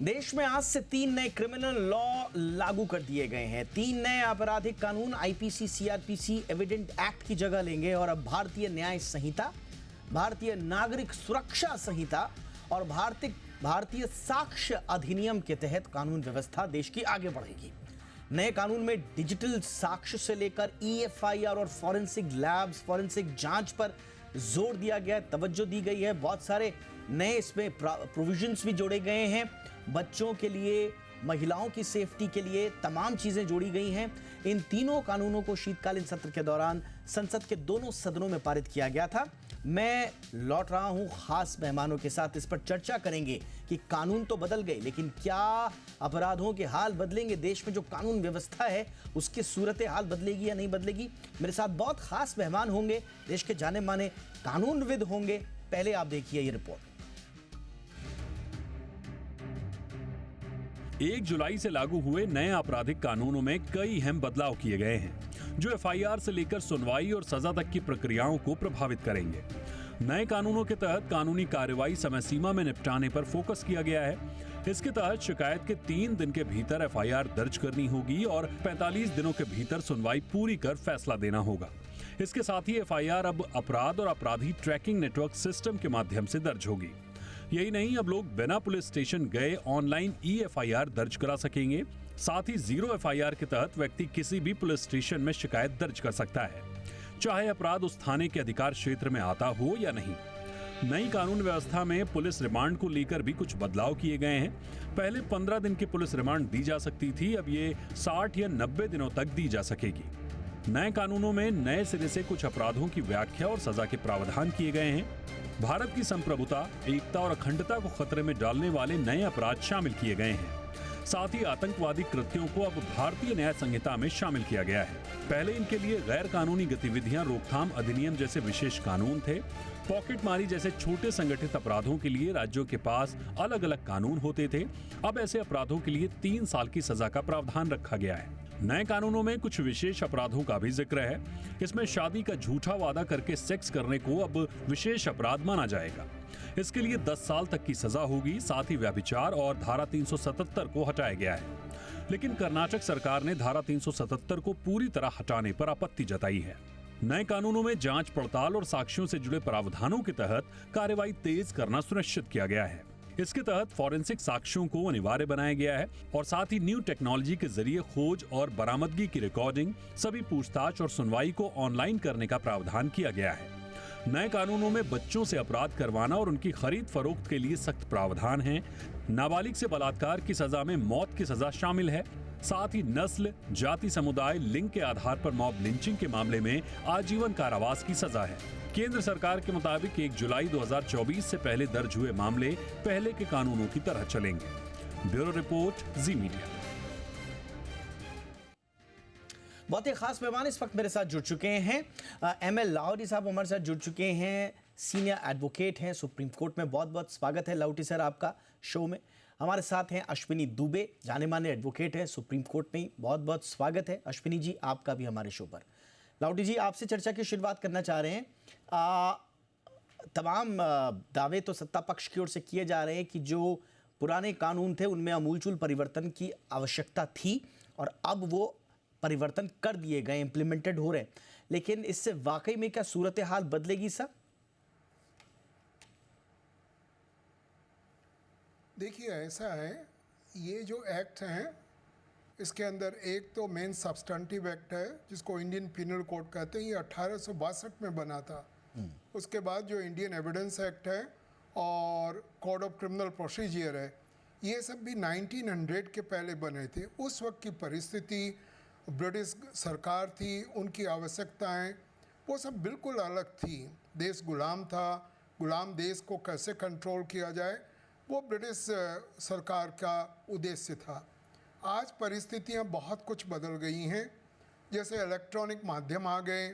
देश में आज से 3 नए क्रिमिनल लॉ लागू कर दिए गए हैं। 3 नए आपराधिक कानून आईपीसी, सीआरपीसी, एविडेंट एक्ट की जगह लेंगे और अब भारतीय न्याय संहिता, भारतीय नागरिक सुरक्षा संहिता और भारतीय साक्ष्य अधिनियम के तहत कानून व्यवस्था देश की आगे बढ़ेगी। नए कानून में डिजिटल साक्ष्य से लेकर ईएफआईआर और फॉरेंसिक लैब्स, फॉरेंसिक जांच पर जोर दिया गया है, तवज्जो दी गई है। बहुत सारे नए इसमें प्रोविजंस भी जोड़े गए हैं। बच्चों के लिए, महिलाओं की सेफ्टी के लिए तमाम चीजें जोड़ी गई हैं। इन तीनों कानूनों को शीतकालीन सत्र के दौरान संसद के दोनों सदनों में पारित किया गया था। मैं लौट रहा हूं खास मेहमानों के साथ, इस पर चर्चा करेंगे कि कानून तो बदल गए, लेकिन क्या अपराधों के हाल बदलेंगे? देश में जो कानून व्यवस्था है उसकी सूरत हाल बदलेगी या नहीं बदलेगी? मेरे साथ बहुत खास मेहमान होंगे, देश के जाने माने कानूनविद होंगे। पहले आप देखिए ये रिपोर्ट। 1 जुलाई से लागू हुए नए आपराधिक कानूनों में कई अहम बदलाव किए गए हैं जो एफआईआर से लेकर सुनवाई और सजा तक की प्रक्रियाओं को प्रभावित करेंगे। नए कानूनों के तहत कानूनी कार्रवाई समय सीमा में निपटाने पर फोकस किया गया है। इसके तहत शिकायत के 3 दिन के भीतर एफआईआर दर्ज करनी होगी और 45 दिनों के भीतर सुनवाई पूरी कर फैसला देना होगा। इसके साथ ही एफआईआर अब अपराध और अपराधी ट्रैकिंग नेटवर्क सिस्टम के माध्यम से दर्ज होगी। यही नहीं, अब लोग बिना पुलिस स्टेशन गए ऑनलाइन ईएफआईआर दर्ज करा सकेंगे। साथ ही 0 एफआईआर के तहत व्यक्ति किसी भी पुलिस स्टेशन में शिकायत दर्ज कर सकता है, चाहे अपराध उस थाने के अधिकार क्षेत्र में आता हो या नहीं। नई कानून व्यवस्था में पुलिस रिमांड को लेकर भी कुछ बदलाव किए गए हैं। पहले 15 दिन की पुलिस रिमांड दी जा सकती थी, अब ये 60 या 90 दिनों तक दी जा सकेगी। नए कानूनों में नए सिरे से कुछ अपराधों की व्याख्या और सजा के प्रावधान किए गए हैं। भारत की संप्रभुता, एकता और अखंडता को खतरे में डालने वाले नए अपराध शामिल किए गए हैं। साथ ही आतंकवादी कृत्यों को अब भारतीय न्याय संहिता में शामिल किया गया है। पहले इनके लिए गैर कानूनी गतिविधियां रोकथाम अधिनियम जैसे विशेष कानून थे। पॉकेटमारी जैसे छोटे संगठित अपराधों के लिए राज्यों के पास अलग अलग कानून होते थे। अब ऐसे अपराधों के लिए 3 साल की सजा का प्रावधान रखा गया है। नए कानूनों में कुछ विशेष अपराधों का भी जिक्र है। इसमें शादी का झूठा वादा करके सेक्स करने को अब विशेष अपराध माना जाएगा। इसके लिए 10 साल तक की सजा होगी। साथ ही व्यभिचार और धारा 377 को हटाया गया है, लेकिन कर्नाटक सरकार ने धारा 377 को पूरी तरह हटाने पर आपत्ति जताई है। नए कानूनों में जांच पड़ताल और साक्ष्यों से जुड़े प्रावधानों के तहत कार्रवाई तेज करना सुनिश्चित किया गया है। इसके तहत फॉरेंसिक साक्ष्यों को अनिवार्य बनाया गया है और साथ ही न्यू टेक्नोलॉजी के जरिए खोज और बरामदगी की रिकॉर्डिंग, सभी पूछताछ और सुनवाई को ऑनलाइन करने का प्रावधान किया गया है। नए कानूनों में बच्चों से अपराध करवाना और उनकी खरीद फरोख्त के लिए सख्त प्रावधान है। नाबालिग से बलात्कार की सजा में मौत की सजा शामिल है। साथ ही नस्ल, जाति, समुदाय, लिंग के आधार पर मॉब लिंचिंग के मामले में आजीवन कारावास की सजा है। केंद्र सरकार के मुताबिक 1 जुलाई 2024 से पहले दर्ज हुए मामले पहले के कानूनों की तरह चलेंगे। ब्यूरो रिपोर्ट, जी मीडिया। बहुत ही खास मेहमान इस वक्त मेरे साथ जुड़ चुके हैं। एमएल लाहौटी साहब हमारे साथ जुड़ चुके हैं, सीनियर एडवोकेट हैं सुप्रीम कोर्ट में। बहुत बहुत स्वागत है लाहौटी सर आपका शो में। हमारे साथ हैं अश्विनी दुबे, जाने माने एडवोकेट हैं सुप्रीम कोर्ट में। बहुत बहुत स्वागत है अश्विनी जी आपका भी हमारे शो पर। लाहौटी जी, आपसे चर्चा की शुरुआत करना चाह रहे हैं। तमाम दावे तो सत्ता पक्ष की ओर से किए जा रहे हैं कि जो पुराने कानून थे उनमें आमूलचूल परिवर्तन की आवश्यकता थी और अब वो परिवर्तन कर दिए गए, इंप्लीमेंटेड हो रहे हैं, लेकिन इससे वाकई में क्या सूरत हाल बदलेगी सर? देखिए, ऐसा है, ये जो एक्ट हैं इसके अंदर एक तो मेन सब्सटेंटिव एक्ट है जिसको इंडियन पिनल कोड कहते हैं। ये 1862 में बना था। उसके बाद जो इंडियन एविडेंस एक्ट है और कोड ऑफ क्रिमिनल प्रोसीजर है, ये सब भी 1900 के पहले बने थे। उस वक्त की परिस्थिति, ब्रिटिश सरकार थी, उनकी आवश्यकताएं वो सब बिल्कुल अलग थी। देश गुलाम था, गुलाम देश को कैसे कंट्रोल किया जाए वो ब्रिटिश सरकार का उद्देश्य था। आज परिस्थितियां बहुत कुछ बदल गई हैं, जैसे इलेक्ट्रॉनिक माध्यम आ गए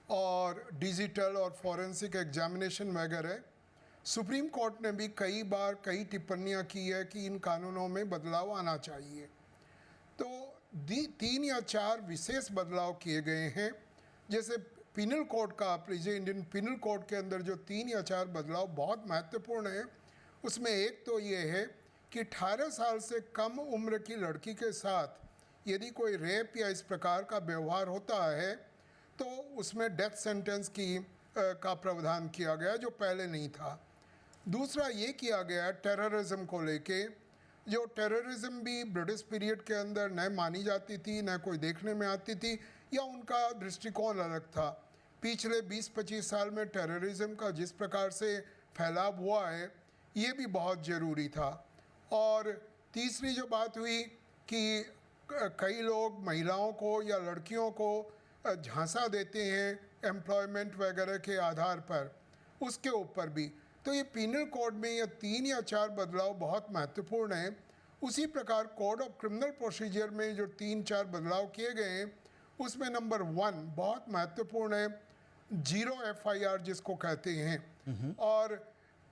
और डिजिटल और फॉरेंसिक एग्जामिनेशन वगैरह। सुप्रीम कोर्ट ने भी कई बार कई टिप्पणियां की है कि इन कानूनों में बदलाव आना चाहिए। तो 3 या 4 विशेष बदलाव किए गए हैं। जैसे पिनल कोड का आप लीजिए, इंडियन पिनल कोड के अंदर जो 3 या 4 बदलाव बहुत महत्वपूर्ण है, उसमें एक तो ये है कि 18 साल से कम उम्र की लड़की के साथ यदि कोई रेप या इस प्रकार का व्यवहार होता है तो उसमें डेथ सेंटेंस का प्रावधान किया गया जो पहले नहीं था। दूसरा ये किया गया टेररिज्म को लेके, जो टेररिज्म भी ब्रिटिश पीरियड के अंदर न मानी जाती थी न कोई देखने में आती थी या उनका दृष्टिकोण अलग था। पिछले 20-25 साल में टेररिज्म का जिस प्रकार से फैलाव हुआ है ये भी बहुत ज़रूरी था। और तीसरी जो बात हुई कि कई लोग महिलाओं को या लड़कियों को झांसा देते हैं एम्प्लॉयमेंट वगैरह के आधार पर, उसके ऊपर भी तो ये पीनल कोड में ये 3 या 4 बदलाव बहुत महत्वपूर्ण हैं। उसी प्रकार कोड ऑफ क्रिमिनल प्रोसीजर में जो 3-4 बदलाव किए गए हैं उसमें नंबर 1 बहुत महत्वपूर्ण है, 0 FIR जिसको कहते हैं, और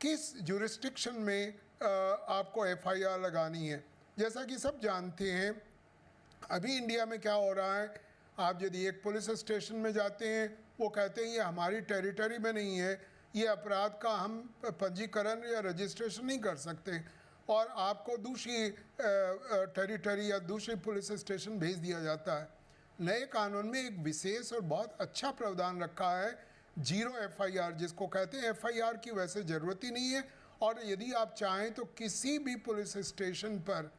किस जुरिस्डिक्शन में आपको FIR लगानी है। जैसा कि सब जानते हैं अभी इंडिया में क्या हो रहा है, आप यदि एक पुलिस स्टेशन में जाते हैं वो कहते हैं ये हमारी टेरिटरी में नहीं है, ये अपराध का हम पंजीकरण या रजिस्ट्रेशन नहीं कर सकते और आपको दूसरी टेरिटरी या दूसरी पुलिस स्टेशन भेज दिया जाता है। नए कानून में एक विशेष और बहुत अच्छा प्रावधान रखा है 0 FIR जिसको कहते हैं। FIR की वैसे ज़रूरत ही नहीं है और यदि आप चाहें तो किसी भी पुलिस स्टेशन पर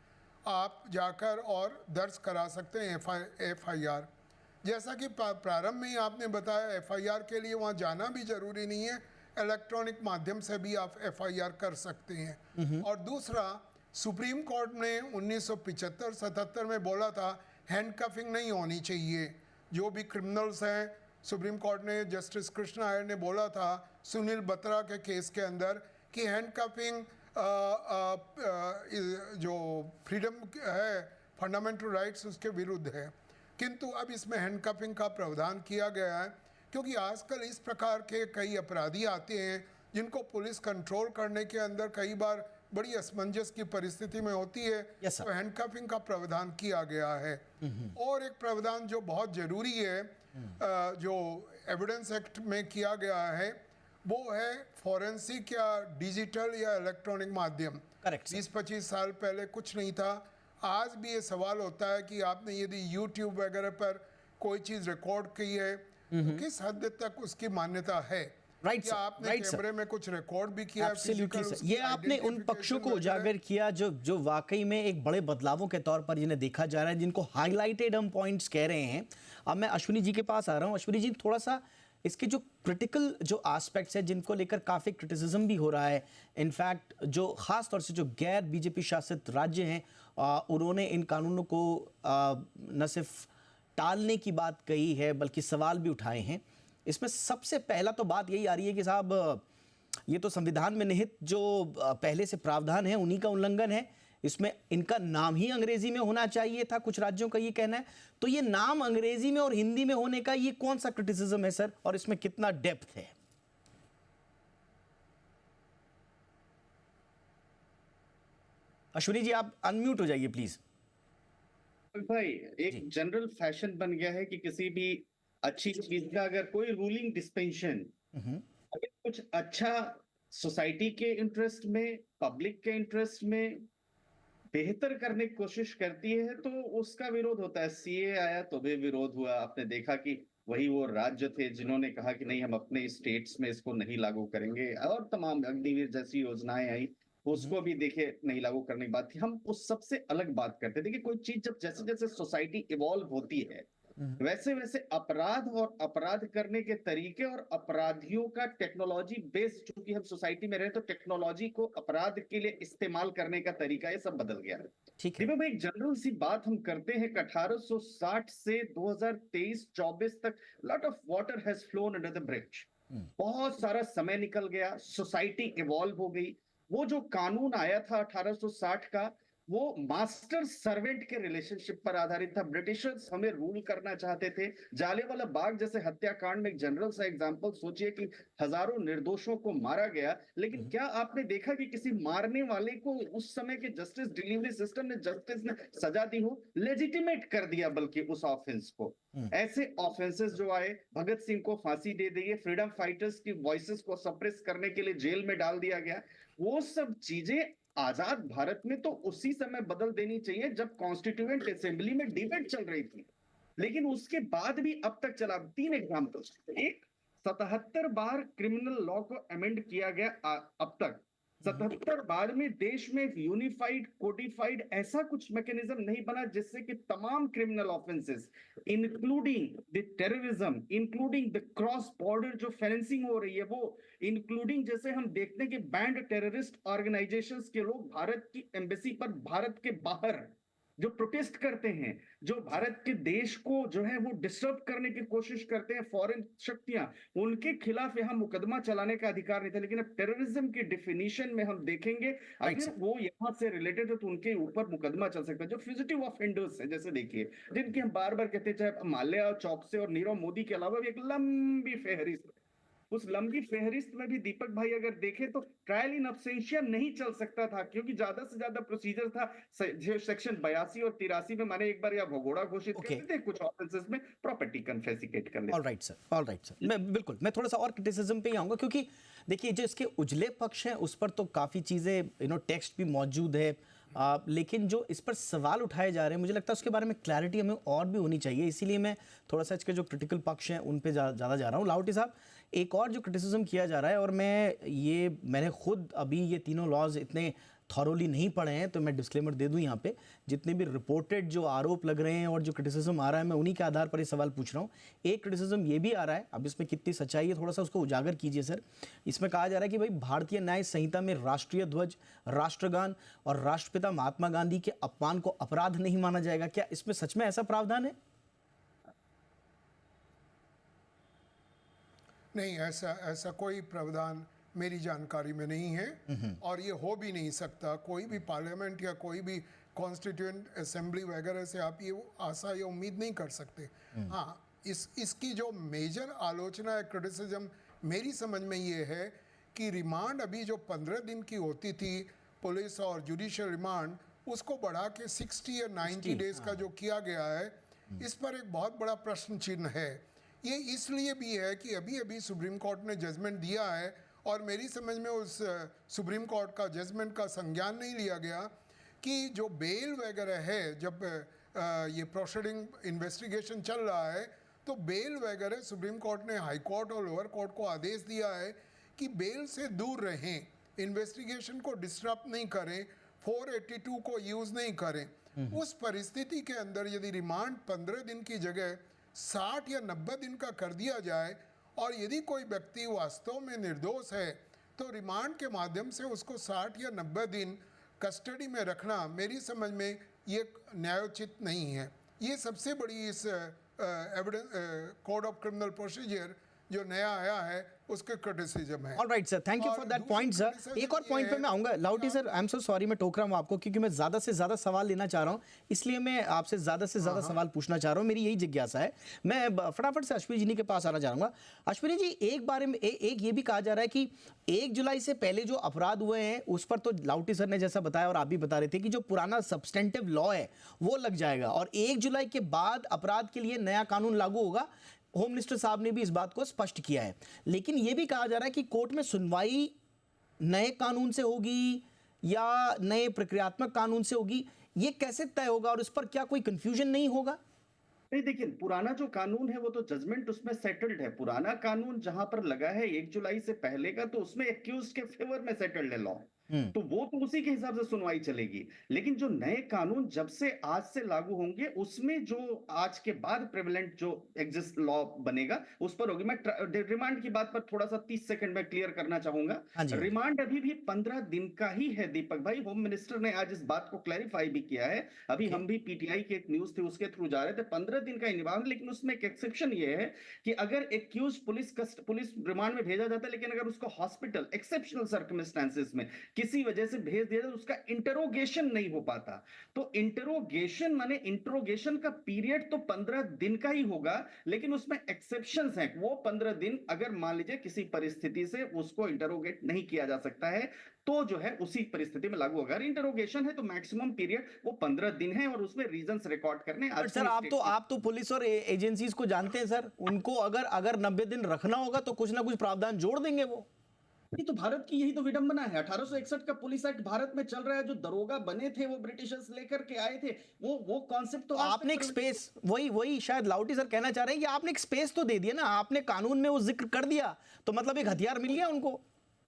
आप जाकर और दर्ज करा सकते हैं FIR। जैसा कि प्रारंभ में ही आपने बताया FIR के लिए वहाँ जाना भी ज़रूरी नहीं है, इलेक्ट्रॉनिक माध्यम से भी आप FIR कर सकते हैं। और दूसरा, सुप्रीम कोर्ट ने 1975-77 में बोला था हैंडकफिंग नहीं होनी चाहिए। जो भी क्रिमिनल्स हैं, सुप्रीम कोर्ट ने जस्टिस कृष्ण आयर ने बोला था सुनील बत्रा के केस के अंदर कि हैंडकफिंग जो फ्रीडम है, फंडामेंटल राइट्स, उसके विरुद्ध है। किंतु अब इसमें हैंडकफिंग का प्रावधान किया गया है क्योंकि आजकल इस प्रकार के कई अपराधी आते हैं जिनको पुलिस कंट्रोल करने के अंदर कई बार बड़ी असमंजस की परिस्थिति में होती है। Yes, sir. तो हैंडकफिंग का प्रावधान किया गया है। और एक प्रावधान जो बहुत ज़रूरी है जो एविडेंस एक्ट में किया गया है वो है फॉरेंसिक या डिजिटल या इलेक्ट्रॉनिक माध्यम। Correct, sir. 20-25 साल पहले कुछ नहीं था। आज भी ये सवाल होता है कि आपने यदि YouTube वगैरह पर कोई चीज़ रिकॉर्ड की है तो किस हद तक उसकी मान्यता है। राइट या आपने कैमरे में कुछ रिकॉर्ड भी किया है, एब्सोल्युटली physical सर, ये उसकी आपने उन identification पक्षों को वगैरह। उजागर किया जो वाकई में एक बड़े बदलावों के तौर पर जिन्हें देखा जा रहा है, जिनको हाईलाइटेड हम पॉइंट्स कह रहे हैं। अब मैं अश्विनी जी के पास आ रहा हूँ। अश्विनी जी, थोड़ा सा इसके जो क्रिटिकल जो एस्पेक्ट्स है जिनको लेकर काफ़ी क्रिटिसिज्म भी हो रहा है, इनफैक्ट जो ख़ास तौर से जो गैर बीजेपी शासित राज्य हैं उन्होंने इन कानूनों को न सिर्फ टालने की बात कही है बल्कि सवाल भी उठाए हैं। इसमें सबसे पहला तो बात यही आ रही है कि साहब ये तो संविधान में निहित जो पहले से प्रावधान है उन्हीं का उल्लंघन है। इसमें इनका नाम ही अंग्रेजी में होना चाहिए था, कुछ राज्यों का ये कहना है। तो ये नाम अंग्रेजी में और हिंदी में होने का ये कौन सा क्रिटिसिज्म है सर, और इसमें कितना डेप्थ है? अश्विनी जी, आप अनम्यूट हो जाइए प्लीज। भाई, एक जनरल फैशन बन गया है कि किसी भी अच्छी चीज का अगर कोई रूलिंग डिस्पेंशन अगर कुछ अच्छा सोसाइटी के इंटरेस्ट में, पब्लिक के इंटरेस्ट में बेहतर करने की कोशिश करती है तो उसका विरोध होता है। सीए आया तो भी विरोध हुआ। आपने देखा कि वही वो राज्य थे जिन्होंने कहा कि नहीं, हम अपने स्टेट्स में इसको नहीं लागू करेंगे, और तमाम अग्निवीर जैसी योजनाएं आई उसको भी देखे नहीं लागू करने की बात थी। हम उस सबसे अलग बात करते थे कि कोई चीज जब जैसे जैसे सोसाइटी इवॉल्व होती है वैसे वैसे अपराध और अपराध करने के तरीके और अपराधियों का टेक्नोलॉजी बेस्ड, चूंकि हम सोसाइटी में रहे तो टेक्नोलॉजी को अपराध के लिए इस्तेमाल करने का तरीका ये सब बदल गया है। ठीक है। भाई, एक जनरल सी बात हम करते हैं कि 1860 से 2023-24 तक lot of water has phloem under the bridge. बहुत सारा समय निकल गया, सोसाइटी इवॉल्व हो गई। वो जो कानून आया था 1860 का, वो मास्टर सर्वेंट के रिलेशनशिप पर आधारित था। ब्रिटिशर्स हमें रूल करना चाहते थे। जालियांवाला बाग जैसे हत्याकांड में एक जनरल सा एग्जांपल सोचिए कि हजारों निर्दोषों को मारा गया, लेकिन क्या आपने देखा कि किसी मारने वाले को उस समय के जस्टिस डिलीवरी सिस्टम ने, जस्टिस ने सजा दी हो? लेजिटिमेट कर दिया बल्कि उस ऑफेंस को। ऐसे ऑफेंसेस जो आए, भगत सिंह को फांसी दे दी, फ्रीडम फाइटर्स की वॉइसेस को सप्रेस करने के लिए जेल में डाल दिया गया। वो सब चीजें आजाद भारत में तो उसी समय बदल देनी चाहिए जब कॉन्स्टिट्यूएंट असेंबली में डिबेट चल रही थी, लेकिन उसके बाद भी अब तक चला। 3 एग्जाम्पल, एक 77 बार क्रिमिनल लॉ को अमेंड किया गया अब तक। 77 बार में देश में यूनिफाइड कोडिफाइड ऐसा कुछ मैकेनिज्म नहीं बना जिससे कि तमाम criminal offences including the terrorism, including the cross border जो फाइनेंसिंग हो रही है वो, इंक्लूडिंग जैसे हम देखते हैं कि बैंड टेररिस्ट ऑर्गेनाइजेशंस के लोग भारत की एम्बेसी पर भारत के बाहर जो प्रोटेस्ट करते हैं, जो भारत के देश को जो है वो डिस्टर्ब करने की कोशिश करते हैं फॉरेन शक्तियां, उनके खिलाफ यहाँ मुकदमा चलाने का अधिकार नहीं था। लेकिन अब टेररिज्म की डिफिनीशन में हम देखेंगे अगर वो यहाँ से रिलेटेड है तो उनके ऊपर मुकदमा चल सकता है। जो फ्यूजिटिव ऑफेंडर्स है, जैसे देखिए जिनकी हम बार बार कहते हैं, चाहे माल्या चौकसे और नीरव मोदी के अलावा भी एक लंबी फेहरिस्त है। उस लंबी फेहरिस्त में भी दीपक भाई अगर देखें तो ट्रायल इन अब्सेंशिया नहीं चल सकता था, क्योंकि ज्यादा से ज्यादा प्रोसीजर था जो सेक्शन 82 और 83 में माने एक बार या भगोड़ा घोषित करते थे, कुछ ऑफेंसेस में प्रॉपर्टी कन्फेसिकेट कर लेते। ऑलराइट सर, मैं थोड़ा सा और क्रिटिसिज्म पे ही आऊंगा, क्योंकि देखिए जो इसके उजले पक्ष हैं उस पर तो काफ़ी चीज़ें टेक्स्ट भी मौजूद है, लेकिन जो इस पर सवाल उठाए जा रहे हैं मुझे लगता है उसके बारे में क्लैरिटी हमें और भी होनी चाहिए। इसीलिए मैं थोड़ा सा इसके जो क्रिटिकल पक्ष हैं उन पे ज़्यादा जा रहा हूँ। लाहौटी साहब, एक और जो क्रिटिसिज्म किया जा रहा है, और मैंने खुद अभी ये तीनों लॉज इतने थॉरोली नहीं पढ़े हैं, तो मैं डिस्क्लेमर दे दूं यहाँ पे, जितने भी रिपोर्टेड जो आरोप लग रहे हैं और जो क्रिटिसिज्म आ रहा है मैं उन्हीं के आधार पर ये सवाल पूछ रहा हूँ। एक क्रिटिसिज्म ये भी आ रहा है, अब इसमें कितनी सच्चाई है थोड़ा सा उसको उजागर कीजिए सर। इसमें कहा जा रहा है कि भाई भारतीय न्याय संहिता में राष्ट्रीय ध्वज, राष्ट्रगान और राष्ट्रपिता महात्मा गांधी के अपमान को अपराध नहीं माना जाएगा। क्या इसमें सच में ऐसा प्रावधान है? नहीं, ऐसा कोई प्रावधान मेरी जानकारी में नहीं है, और ये हो भी नहीं सकता। कोई भी पार्लियामेंट या कोई भी कॉन्स्टिट्यूएंट असेंबली वगैरह से आप ये आशा या उम्मीद नहीं कर सकते। हाँ, इसकी जो मेजर आलोचना है, क्रिटिसिज्म मेरी समझ में ये है कि रिमांड अभी जो 15 दिन की होती थी पुलिस और जुडिशियल रिमांड, उसको बढ़ा के 60 या 90 डेज का जो किया गया है, इस पर एक बहुत बड़ा प्रश्न चिन्ह है। ये इसलिए भी है कि अभी सुप्रीम कोर्ट ने जजमेंट दिया है और मेरी समझ में उस सुप्रीम कोर्ट का जजमेंट का संज्ञान नहीं लिया गया कि जो बेल वगैरह है, जब ये प्रोसीडिंग इन्वेस्टिगेशन चल रहा है तो बेल वगैरह सुप्रीम कोर्ट ने हाई कोर्ट और लोअर कोर्ट को आदेश दिया है कि बेल से दूर रहें, इन्वेस्टिगेशन को डिस्टर्ब नहीं करें, 482 को यूज़ नहीं करें। उस परिस्थिति के अंदर यदि रिमांड 15 दिन की जगह 60 या 90 दिन का कर दिया जाए और यदि कोई व्यक्ति वास्तव में निर्दोष है तो रिमांड के माध्यम से उसको 60 या 90 दिन कस्टडी में रखना मेरी समझ में ये न्यायोचित नहीं है। ये सबसे बड़ी इस evidence code of criminal procedure जो नया आया है उसके क्रिटिसिज्म है। Alright sir, thank you for that point sir. एक और पॉइंट पे मैं आऊंगा। Lahoti sir, I am so sorry मैं टोक रहा हूं आपको, क्योंकि मैं ज्यादा से ज्यादा सवाल लेना चाह रहा हूं, इसलिए मैं आपसे ज्यादा से ज्यादा सवाल पूछना चाह रहा हूं। मेरी यही जिज्ञासा है। मैं फटाफट से अश्विनी जी के पास आना चाहूंगा। अश्विनी जी, एक बारे में एक ये भी कहा जा रहा है कि 1 जुलाई से पहले जो अपराध हुए हैं उस पर तो लाहौटी सर ने जैसा बताया और आप भी बता रहे थे कि जो पुराना सब्सटेंटिव लॉ है वो लग जाएगा और 1 जुलाई के बाद अपराध के लिए नया कानून लागू होगा। होम मिनिस्टर साहब ने भी इस बात को स्पष्ट किया है, लेकिन यह भी कहा जा रहा है कि कोर्ट में सुनवाई नए कानून से होगी या नए प्रक्रियात्मक कानून से होगी, ये कैसे तय होगा और इस पर क्या कोई कंफ्यूजन नहीं होगा? नहीं, देखिए पुराना जो कानून है वो तो जजमेंट उसमें सेटल्ड है। पुराना कानून जहां पर लगा है 1 जुलाई से पहले का, तो उसमें एक्यूज्ड के फेवर में सेटल्ड है लॉ, तो वो तो उसी के हिसाब से सुनवाई चलेगी। लेकिन जो नए कानून जब से आज से लागू होंगे उसमें जो आज के बाद प्रेवलेंट जो एग्जिस्ट लॉ बनेगा उस पर होगी। मैं रिमांड की बात पर थोड़ा सा 30 सेकंड में क्लियर करना चाहूंगा। रिमांड अभी भी 15 दिन का ही है दीपक भाई। होम मिनिस्टर ने आज इस बात को क्लैरिफाई भी किया है। अभी हम भी पीटीआई की एक न्यूज थी उसके थ्रू जा रहे थे, 15 दिन का ही रिमांड। लेकिन उसमें एक एक्सेप्शन ये है कि अगर एक्यूज पुलिस रिमांड में भेजा जाता है, लेकिन अगर उसको हॉस्पिटल एक्सेप्शनल सर्कमस्टेंसेस में किसी वजह से भेज दिया तो उसका इंटरोगेशन नहीं हो पाता। तो इंटरोगेशन माने इंटरोगेशन का पीरियड तो 15 दिन का ही होगा, लेकिन उसमें एक्सेप्शंस हैं। वो 15 दिन अगर मान लीजिए किसी परिस्थिति से उसको इंटरोगेट नहीं किया जा सकता है तो जो है उसी परिस्थिति में लागू होगा। इंटरोगेशन है तो मैक्सिमम पीरियड वो 15 दिन है और उसमें रीजंस रिकॉर्ड करने। सर आप तो पुलिस और एजेंसीज को जानते हैं सर, उनको अगर 90 दिन रखना होगा तो कुछ ना कुछ प्रावधान जोड़ देंगे वो। ये तो भारत की यही तो विडंबना है। 1861 का पुलिस एक्ट भारत में चल रहा है, जो दरोगा बने थे वो ब्रिटिशर्स लेकर के आए थे, वो कॉन्सेप्ट तो आज आपने तक एक स्पेस, वही शायद लाउटी सर कहना चाह रहे हैं कि आपने एक स्पेस तो दे दिया ना, आपने कानून में वो जिक्र कर दिया, तो मतलब एक हथियार मिल गया उनको।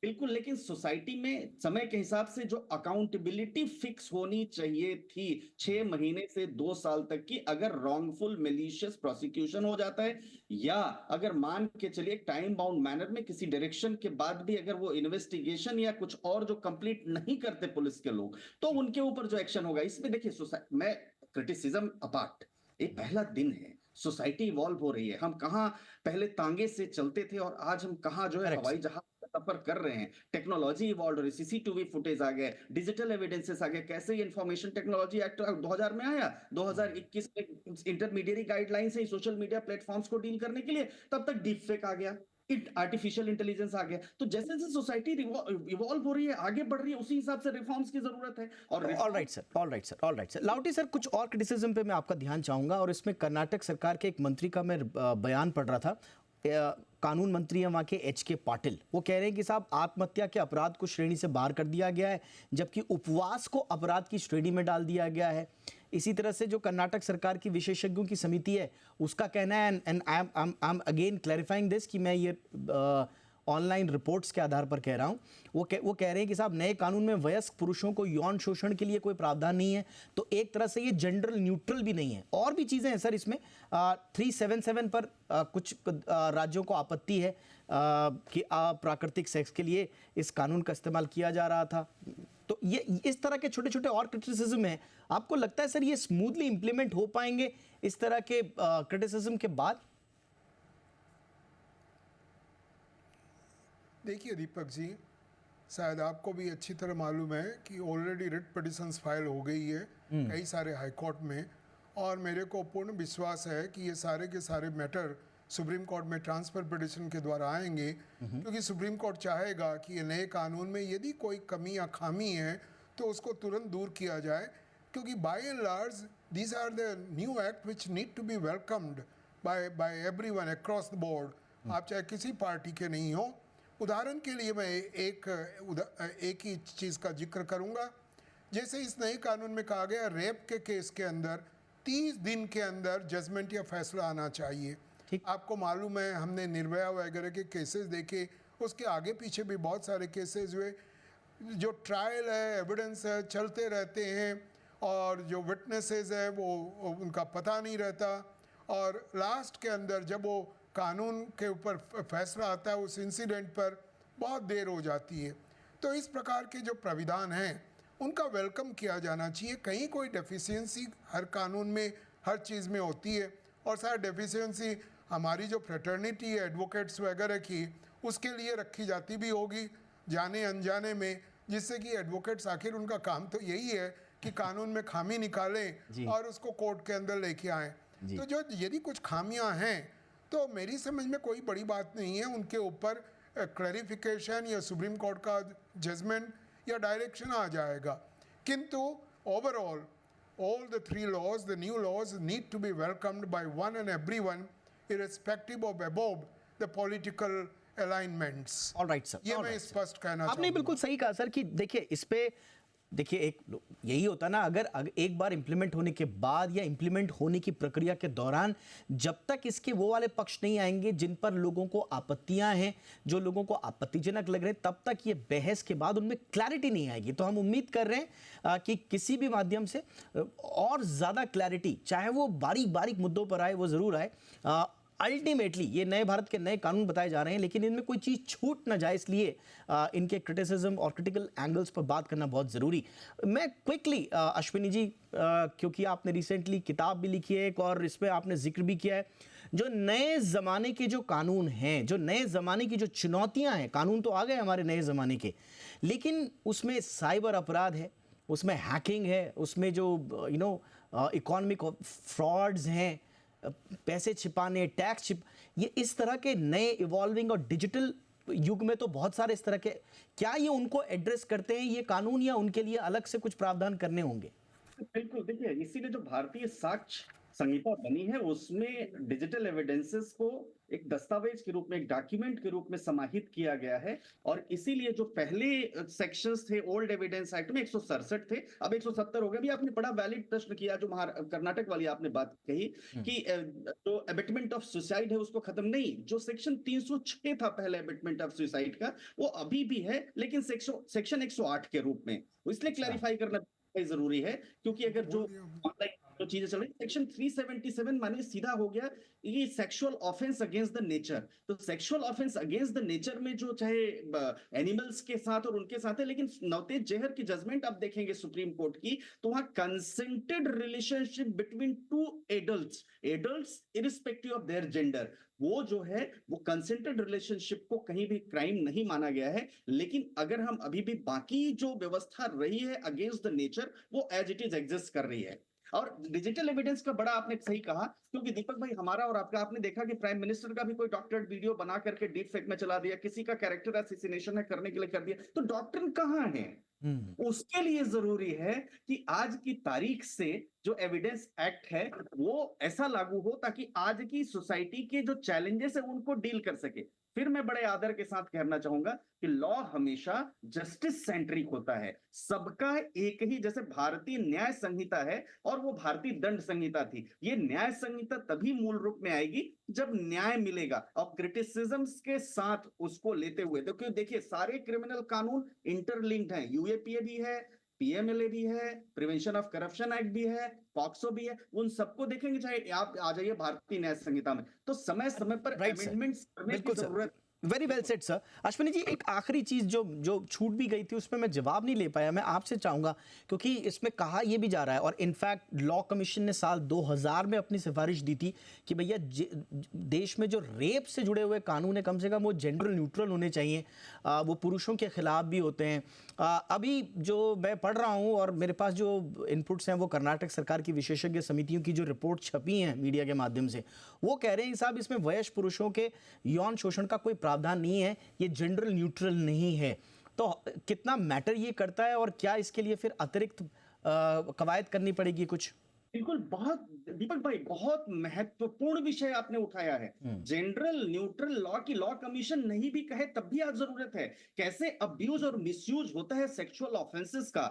बिल्कुल, लेकिन सोसाइटी में समय के हिसाब से जो अकाउंटेबिलिटी फिक्स होनी चाहिए थी 6 महीने से 2 साल तक की, अगर रॉन्गफुल मेलिशियस प्रोसिक्यूशन हो जाता है, या अगर मान के चलिए टाइम बाउंड मैनर में किसी डायरेक्शन के बाद भी अगर वो इन्वेस्टिगेशन या कुछ और जो कंप्लीट नहीं करते पुलिस के लोग, तो उनके ऊपर जो एक्शन होगा। इसमें देखिए, मैं क्रिटिसिज्म अपार्ट, एक पहला दिन है, सोसाइटी इवॉल्व हो रही है। हम कहाँ पहले तांगे से चलते थे और आज हम कहाँ जो है हवाई जहाज सफर कर रहे हैं। टेक्नोलॉजी इवॉल्व हो रही, सीसीटीवी फुटेज आ गए, डिजिटल एविडेंसेस आ गए। कैसे इंफॉर्मेशन टेक्नोलॉजी एक्ट 2000 में आया, 2021 में इंटरमीडिएरी गाइडलाइंस है सोशल मीडिया प्लेटफॉर्म्स को डील करने के लिए, तब तक डीप फेक आ गया, आर्टिफिशियल इंटेलिजेंस आ गया। तो जैसे जैसे सोसाइटी इवॉल्व हो रही है, आगे बढ़ रही है, उसी हिसाब से रिफॉर्म्स की जरूरत है। और ऑल राइट सर, लाउटी सर, कुछ और क्रिटिसिज्म पे मैं आपका ध्यान चाहूंगा, और इसमें कर्नाटक सरकार के एक मंत्री का मैं बयान पढ़ रहा था, कानून मंत्री हैं वहाँ के HK पाटिल। वो कह रहे हैं कि साहब, आत्महत्या के अपराध को श्रेणी से बाहर कर दिया गया है, जबकि उपवास को अपराध की श्रेणी में डाल दिया गया है। इसी तरह से जो कर्नाटक सरकार की विशेषज्ञों की समिति है, उसका कहना है, and I am again clarifying this, कि मैं ये ऑनलाइन रिपोर्ट्स के आधार पर कह रहा हूँ, वो कह रहे हैं कि साहब, नए कानून में वयस्क पुरुषों को यौन शोषण के लिए कोई प्रावधान नहीं है, तो एक तरह से ये जेंडर न्यूट्रल भी नहीं है। और भी चीज़ें हैं सर इसमें। 377 पर कुछ राज्यों को आपत्ति है कि प्राकृतिक सेक्स के लिए इस कानून का इस्तेमाल किया जा रहा था। तो ये इस तरह के छोटे छोटे और क्रिटिसिज्म है। आपको लगता है सर ये स्मूथली इंप्लीमेंट हो पाएंगे इस तरह के क्रिटिसिज्म के बाद? देखिए दीपक जी, शायद आपको भी अच्छी तरह मालूम है कि ऑलरेडी रिट पिटिशंस फाइल हो गई है कई सारे हाई कोर्ट में, और मेरे को पूर्ण विश्वास है कि ये सारे के सारे मैटर सुप्रीम कोर्ट में ट्रांसफर पिटिशन के द्वारा आएंगे, क्योंकि सुप्रीम कोर्ट चाहेगा कि ये नए कानून में यदि कोई कमी या खामी है तो उसको तुरंत दूर किया जाए, क्योंकि by and large these are the new act which need to be welcomed by everyone across the board. आप चाहे किसी पार्टी के नहीं हो। उदाहरण के लिए मैं एक ही चीज़ का जिक्र करूंगा। जैसे इस नए कानून में कहा गया, रेप के केस के अंदर 30 दिन के अंदर जजमेंट या फैसला आना चाहिए। आपको मालूम है, हमने निर्भया वगैरह के केसेस देखे, उसके आगे पीछे भी बहुत सारे केसेस हुए। जो ट्रायल है, एविडेंस है, चलते रहते हैं, और जो विटनेसेस है वो उनका पता नहीं रहता, और लास्ट के अंदर जब वो कानून के ऊपर फैसला आता है उस इंसिडेंट पर, बहुत देर हो जाती है। तो इस प्रकार के जो प्राविधान हैं उनका वेलकम किया जाना चाहिए। कहीं कोई डेफिशिएंसी हर कानून में हर चीज़ में होती है, और शायद डेफिशिएंसी हमारी जो फ्रेटर्निटी है एडवोकेट्स वगैरह की, उसके लिए रखी जाती भी होगी जाने अनजाने में, जिससे कि एडवोकेट्स आखिर उनका काम तो यही है कि कानून में खामी निकालें और उसको कोर्ट के अंदर लेके आएँ। तो जो यदि कुछ खामियां हैं तो मेरी समझ में कोई बड़ी बात नहीं है, उनके ऊपर क्लैरिफिकेशन या सुप्रीम कोर्ट का जजमेंट या डायरेक्शन आ जाएगा। किंतु overall all the three laws, the new laws, need to be welcomed by one and everyone, irrespective of above the political alignments. All right, sir. ये मैं स्पष्ट कहना चाहूँगा। आपने बिल्कुल सही कहा सर कि देखिए, इस पे देखिए, एक यही होता ना, अगर एक बार इंप्लीमेंट होने के बाद या इंप्लीमेंट होने की प्रक्रिया के दौरान जब तक इसके वो वाले पक्ष नहीं आएंगे जिन पर लोगों को आपत्तियां हैं, जो लोगों को आपत्तिजनक लग रहे हैं, तब तक ये बहस के बाद उनमें क्लैरिटी नहीं आएगी। तो हम उम्मीद कर रहे हैं कि किसी भी माध्यम से और ज़्यादा क्लैरिटी, चाहे वो बारीक बारीक मुद्दों पर आए, वो ज़रूर आए। अल्टीमेटली ये नए भारत के नए कानून बताए जा रहे हैं, लेकिन इनमें कोई चीज़ छूट ना जाए, इसलिए इनके क्रिटिसिज्म और क्रिटिकल एंगल्स पर बात करना बहुत ज़रूरी। मैं क्विकली अश्विनी जी, क्योंकि आपने रिसेंटली किताब भी लिखी है एक, और इस पर आपने जिक्र भी किया है, जो नए ज़माने के जो कानून हैं, जो नए ज़माने की जो चुनौतियाँ हैं, कानून तो आ गए हमारे नए ज़माने के, लेकिन उसमें साइबर अपराध है, उसमें हैकिंग है, उसमें जो इकोनॉमिक फ्रॉड्स हैं, पैसे छिपाने, टैक्स ये इस तरह के नए इवॉल्विंग और डिजिटल युग में तो बहुत सारे इस तरह के, क्या ये उनको एड्रेस करते हैं ये कानून, या उनके लिए अलग से कुछ प्रावधान करने होंगे? बिल्कुल, देखिए इसीलिए जो भारतीय साक्ष्य संहिता बनी है उसमें डिजिटल एविडेंसेस को एक दस्तावेज के रूप में, एक डॉक्यूमेंट के रूप में समाहित किया गया है। और इसीलिए जो पहले सेक्शंस थे ओल्ड एविडेंस एक्ट में 167 थे, अब 170 हो गए। भी आपने बड़ा वैलिड प्रश्न किया जो कर्नाटक वाली आपने बात कही कि जो अबेटमेंट ऑफ सुसाइड है उसको खत्म नहीं, जो सेक्शन 306 था पहले अबेटमेंट ऑफ सुसाइड का, वो अभी भी है, लेकिन सेक्शन 108 के रूप में। इसलिए क्लैरिफाई करना जरूरी है, क्योंकि अगर जो ऑनलाइन जो चीजें चल रही, सेक्शन 377 माने सीधा हो गया ये sexual offence against the nature. तो sexual offence against the nature में जो चाहे एनिमल्स के साथ और उनके साथ है, लेकिन नवतेज जहर की जजमेंट आप देखेंगे सुप्रीम कोर्ट की, तो वहां consented relationship between two adults irrespective of their gender, वो जो है वो कंसेंटेड रिलेशनशिप को कहीं भी क्राइम नहीं माना गया है। लेकिन अगर हम अभी भी बाकी जो व्यवस्था रही है अगेंस्ट द नेचर, वो एज इट इज एग्जिस्ट कर रही है। और डिजिटल एविडेंस का बड़ा आपने सही कहा, क्योंकि दीपक भाई हमारा और आपका, आपने देखा कि प्राइम मिनिस्टर का भी कोई डॉक्टरेट वीडियो बना करके डीप फेक में चला दिया, किसी का कैरेक्टर असैसिनेशन है करने के लिए कर दिया, तो डॉक्टर कहां है? उसके लिए जरूरी है कि आज की तारीख से जो एविडेंस एक्ट है वो ऐसा लागू हो ताकि आज की सोसाइटी के जो चैलेंजेस है उनको डील कर सके। फिर मैं बड़े आदर के साथ कहना चाहूंगा कि लॉ हमेशा जस्टिस सेंट्रिक होता है, सबका एक ही, जैसे भारतीय न्याय संहिता है और वो भारतीय दंड संहिता थी, ये न्याय संहिता तभी मूल रूप में आएगी जब न्याय मिलेगा और क्रिटिसिज्म्स के साथ उसको लेते हुए। तो क्यों देखिए सारे क्रिमिनल कानून इंटरलिंक्ड हैं, यूएपीए भी है, पीएमएलए भी है, प्रिवेंशन ऑफ करप्शन एक्ट भी है, पॉक्सो भी है, उन सबको देखेंगे चाहे आप आ जाइए भारतीय न्याय संहिता में, तो समय समय पर अमेंडमेंट्स करने की जरूरत। Very well said sir. Ashwini ji, एक आखिरी चीज जो छूट भी गई थी उसमें मैं जवाब नहीं ले पाया, मैं आपसे चाहूंगा, क्योंकि इसमें कहा यह भी जा रहा है और इनफैक्ट लॉ कमीशन ने साल 2000 में अपनी सिफारिश दी थी कि भैया देश में जो रेप से जुड़े हुए कानून है कम से कम वो जेंडर न्यूट्रल होने चाहिए, वो पुरुषों के खिलाफ भी होते हैं। अभी जो मैं पढ़ रहा हूँ और मेरे पास जो इनपुट्स हैं वो कर्नाटक सरकार की विशेषज्ञ समितियों की जो रिपोर्ट छपी हैं मीडिया के माध्यम से, वो कह रहे हैं साहब इसमें वयस्क पुरुषों के यौन शोषण का कोई प्रावधान नहीं है, ये जेंडर न्यूट्रल नहीं है। तो कितना मैटर ये करता है और क्या इसके लिए फिर अतिरिक्त कवायद करनी पड़ेगी कुछ? बिल्कुल, बहुत दीपक भाई बहुत महत्वपूर्ण विषय आपने उठाया है। जनरल न्यूट्रल लॉ की लॉ कमीशन नहीं भी कहे तब भी आज जरूरत है। कैसे अब्यूज और मिसयूज होता है सेक्सुअल ऑफेंसेस का,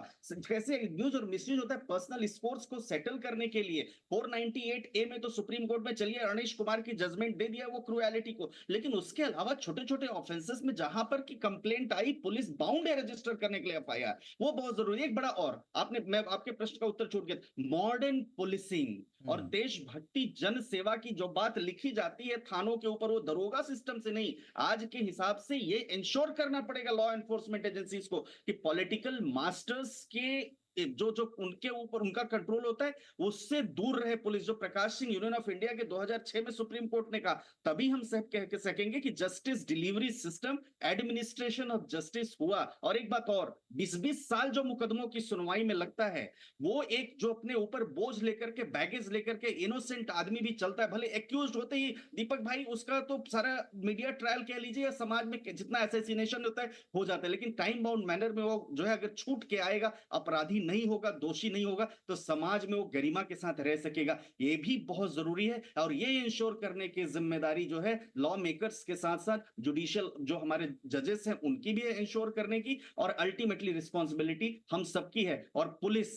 कैसे अब्यूज और मिसयूज होता है पर्सनल स्कोर्स को सेटल करने के लिए। 498A में तो सुप्रीम कोर्ट में चलिए अनिश कुमार की जजमेंट दे दिया वो क्रूएलिटी को, लेकिन उसके अलावा छोटे छोटे ऑफेंसेस में जहां पर की कंप्लेंट आई पुलिस बाउंड है रजिस्टर करने के लिए एफआईआर, वो बहुत जरूरी है। एक बड़ा और मैं आपके प्रश्न का उत्तर छूट गया, मॉडर्न पुलिसिंग और देशभक्ति जन सेवा की जो बात लिखी जाती है थानों के ऊपर, वो दरोगा सिस्टम से नहीं, आज के हिसाब से ये इंश्योर करना पड़ेगा लॉ एनफोर्समेंट एजेंसीज को कि पॉलिटिकल मास्टर्स के जो उनके ऊपर उनका कंट्रोल होता है उससे दूर रहे पुलिस। जो Prakash Singh union of India के 2006 में सुप्रीम कोर्ट ने कहा, तभी हम सब कह सकेंगे कि justice delivery system, administration of justice हुआ। और एक बात और, 20-20 साल जो मुकदमों की सुनवाई में लगता है, वो एक जो अपने ऊपर बोझ लेकर के, बैगेज लेकर के इनोसेंट आदमी भी चलता है, भले एक्यूज्ड होते ही दीपक भाई उसका तो सारा मीडिया ट्रायल कह लीजिए या समाज में जितना असैसिनेशन होता है हो जाता है, लेकिन टाइम बाउंड मैनर में वो जो है अगर छूट के आएगा, अपराधी नहीं होगा, दोषी नहीं होगा, तो समाज में वो गरिमा के साथ रह सकेगा। ये भी बहुत जरूरी है और ये इंश्योर करने की जिम्मेदारी जो है लॉ मेकर्स के साथ साथ जुडिशियल जो हमारे जजेस हैं उनकी भी है इंश्योर करने की, और अल्टीमेटली रिस्पॉन्सिबिलिटी हम सबकी है। और पुलिस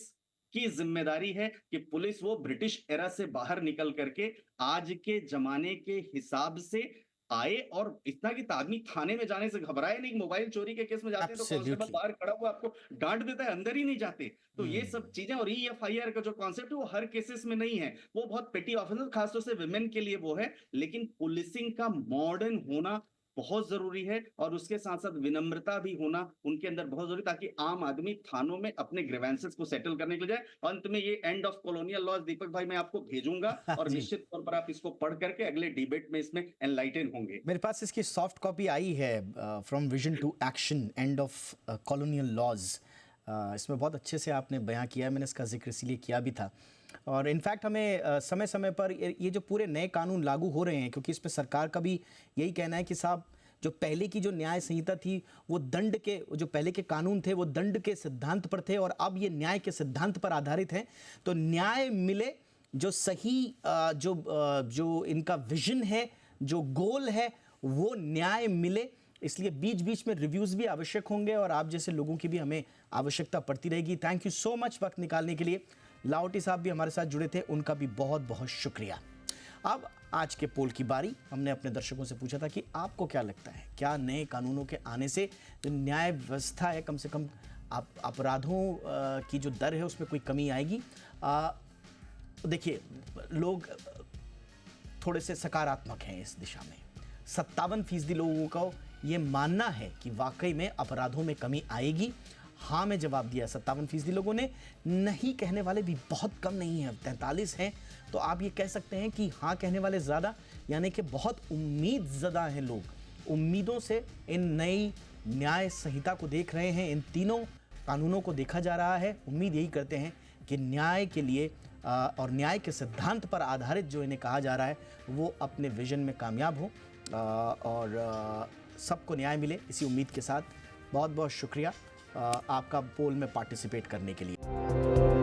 की जिम्मेदारी है कि पुलिस वो ब्रिटिश एरा से बाहर निकल करके आज के जमाने के हिसाब से आए, और इतना कि आदमी थाने में जाने से घबराए नहीं। मोबाइल चोरी के केस में जाते हैं तो कांस्टेबल बाहर खड़ा हुआ आपको डांट देता है, अंदर ही नहीं जाते। तो ये सब चीजें, और EFIR का जो कॉन्सेप्ट है वो हर केसेस में नहीं है, वो बहुत पेटी ऑफेंस खासतौर से विमेन के लिए वो है, लेकिन पुलिसिंग का मॉडर्न होना बहुत जरूरी है और उसके साथ साथ विनम्रता भी होना उनके अंदर बहुत जरूरी, ताकि आम आदमी थानों में अपने ग्रीवेंसेस को सेटल करने के लिए जाए। अंत में ये एंड ऑफ कॉलोनियल लॉज दीपक भाई मैं आपको भेजूंगा और निश्चित तौर पर आप इसको पढ़ करके अगले डिबेट में इसमें एनलाइटन होंगे। मेरे पास इसकी सॉफ्ट कॉपी आई है, from vision to action, end of colonial laws. इसमें बहुत अच्छे से आपने बयां किया है, मैंने इसका जिक्र इसीलिए किया भी था। और इनफैक्ट हमें समय समय पर ये जो पूरे नए कानून लागू हो रहे हैं, क्योंकि इसमें सरकार का भी यही कहना है कि साहब जो पहले की जो न्याय संहिता थी वो दंड के, जो पहले के कानून थे वो दंड के सिद्धांत पर थे और अब ये न्याय के सिद्धांत पर आधारित हैं। तो न्याय मिले जो सही जो इनका विजन है, जो गोल है, वो न्याय मिले। इसलिए बीच बीच में रिव्यूज भी आवश्यक होंगे और आप जैसे लोगों की भी हमें आवश्यकता पड़ती रहेगी। थैंक यू सो मच वक्त निकालने के लिए। लाहौटी साहब भी हमारे साथ जुड़े थे, उनका भी बहुत बहुत शुक्रिया। अब आज के पोल की बारी। हमने अपने दर्शकों से पूछा था कि आपको क्या लगता है, क्या नए कानूनों के आने से जो न्याय व्यवस्था है, कम से कम अपराधों की जो दर है उसमें कोई कमी आएगी? देखिए, लोग थोड़े से सकारात्मक हैं इस दिशा में। 57% लोगों का ये मानना है कि वाकई में अपराधों में कमी आएगी। हाँ में जवाब दिया 57% लोगों ने। नहीं कहने वाले भी बहुत कम नहीं हैं, 43 हैं। तो आप ये कह सकते हैं कि हाँ कहने वाले ज़्यादा, यानी कि बहुत उम्मीद ज़्यादा हैं लोग। उम्मीदों से इन नई न्याय संहिता को देख रहे हैं, इन तीनों कानूनों को देखा जा रहा है। उम्मीद यही करते हैं कि न्याय के लिए और न्याय के सिद्धांत पर आधारित जो इन्हें कहा जा रहा है वो अपने विजन में कामयाब हो और सबको न्याय मिले। इसी उम्मीद के साथ बहुत बहुत शुक्रिया आपका पोल में पार्टिसिपेट करने के लिए।